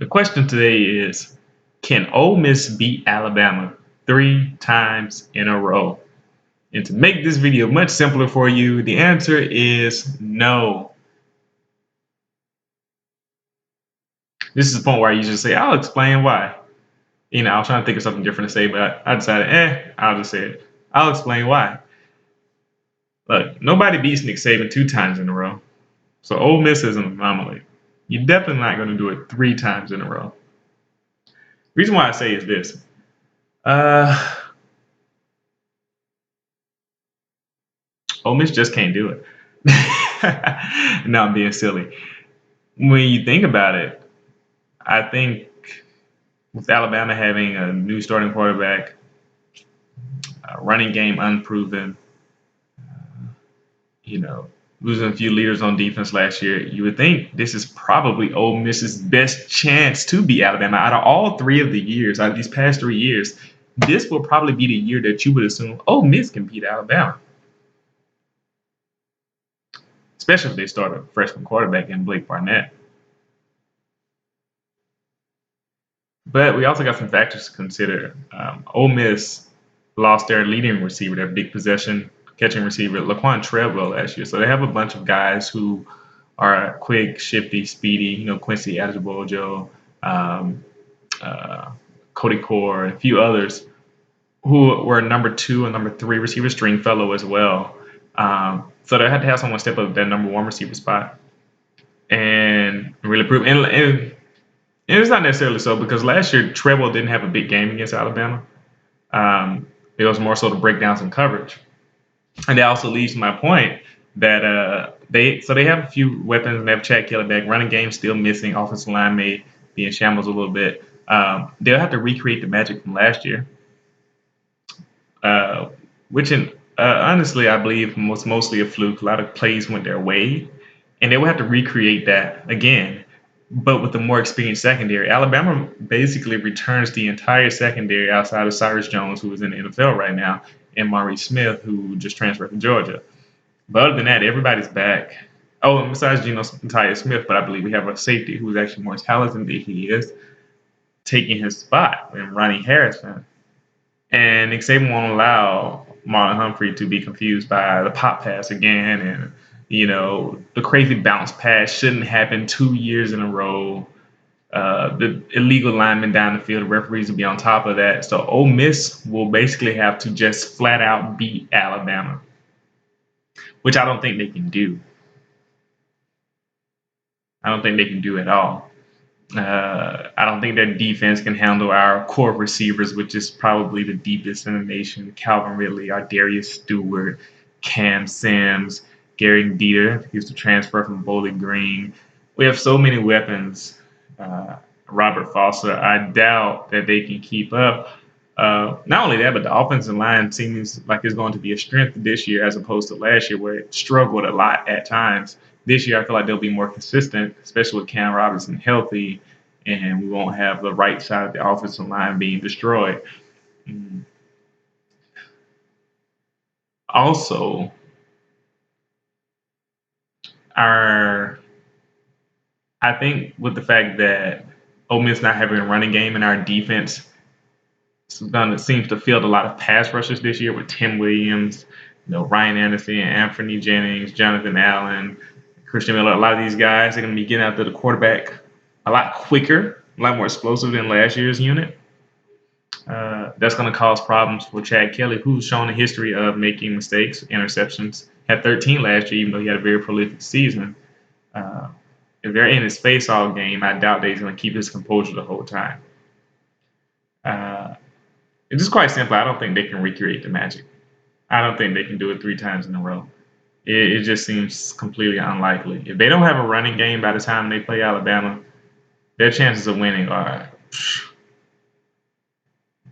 The question today is, can Ole Miss beat Alabama 3 times in a row? And to make this video much simpler for you, the answer is no. This is the point where I usually say, I'll explain why. I was trying to think of something different to say, but I decided, I'll just say it. I'll explain why. Look, nobody beats Nick Saban 2 times in a row. So Ole Miss is an anomaly. You're definitely not going to do it 3 times in a row. The reason why I say is this. Ole Miss just can't do it. No, I'm being silly. When you think about it, I think with Alabama having a new starting quarterback, running game unproven, losing a few leaders on defense last year, you would think this is probably Ole Miss's best chance to beat Alabama. Out of all 3 out of these past 3 years, this will probably be the year that you would assume Ole Miss can beat Alabama. Especially if they start a freshman quarterback in Blake Barnett. But we also got some factors to consider. Ole Miss lost their leading receiver, their big possession catching receiver, Laquan Treadwell, last year. So they have a bunch of guys who are quick, shifty, speedy. Quincy Adebojo, Cody Core, and a few others who were number 2 and number 3 receiver, Stringfellow as well. So they had to have someone step up that number 1 receiver spot and really prove. And it's not necessarily so, because last year Treadwell didn't have a big game against Alabama. It was more so to break down some coverage. And that also leads to my point that they have a few weapons, and they have Chad Kelly back. Running game still missing. Offensive line may be in shambles a little bit. They'll have to recreate the magic from last year, which honestly I believe was mostly a fluke. A lot of plays went their way, and they will have to recreate that again, but with a more experienced secondary. Alabama basically returns the entire secondary outside of Cyrus Jones, who is in the NFL right now, and Maurice Smith, who just transferred from Georgia. But other than that, everybody's back. Oh, and besides Geno Smith, but I believe we have a safety who's actually more talented than he is, taking his spot in Ronnie Harrison. And Nick Saban won't allow Marlon Humphrey to be confused by the pop pass again, and the crazy bounce pass shouldn't happen 2 years in a row. The illegal linemen down the field, the referees will be on top of that. So Ole Miss will basically have to just flat out beat Alabama, which I don't think they can do. I don't think they can do at all. I don't think their defense can handle our core receivers, which is probably the deepest in the nation. Calvin Ridley, Darius Stewart, Cam Sims, Gary Dieter, he used to transfer from Bowling Green. We have so many weapons. Robert Foster, I doubt that they can keep up. Not only that, but the offensive line seems like it's going to be a strength this year as opposed to last year, where it struggled a lot at times. This year, I feel like they'll be more consistent, especially with Cam Robinson healthy, and we won't have the right side of the offensive line being destroyed. Also, I think with the fact that Ole Miss not having a running game and our defense seems to field a lot of pass rushers this year with Tim Williams, Ryan Anderson, Anthony Jennings, Jonathan Allen, Christian Miller. A lot of these guys are going to be getting after the quarterback a lot quicker, a lot more explosive than last year's unit. That's going to cause problems for Chad Kelly, who's shown a history of making mistakes, interceptions. Had 13 last year, even though he had a very prolific season. If they're in his face-all game, I doubt that he's going to keep his composure the whole time. It's just quite simple. I don't think they can recreate the magic. I don't think they can do it 3 times in a row. It just seems completely unlikely. If they don't have a running game by the time they play Alabama, their chances of winning are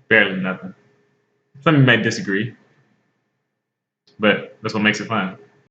barely nothing. Some of you may disagree, but that's what makes it fun.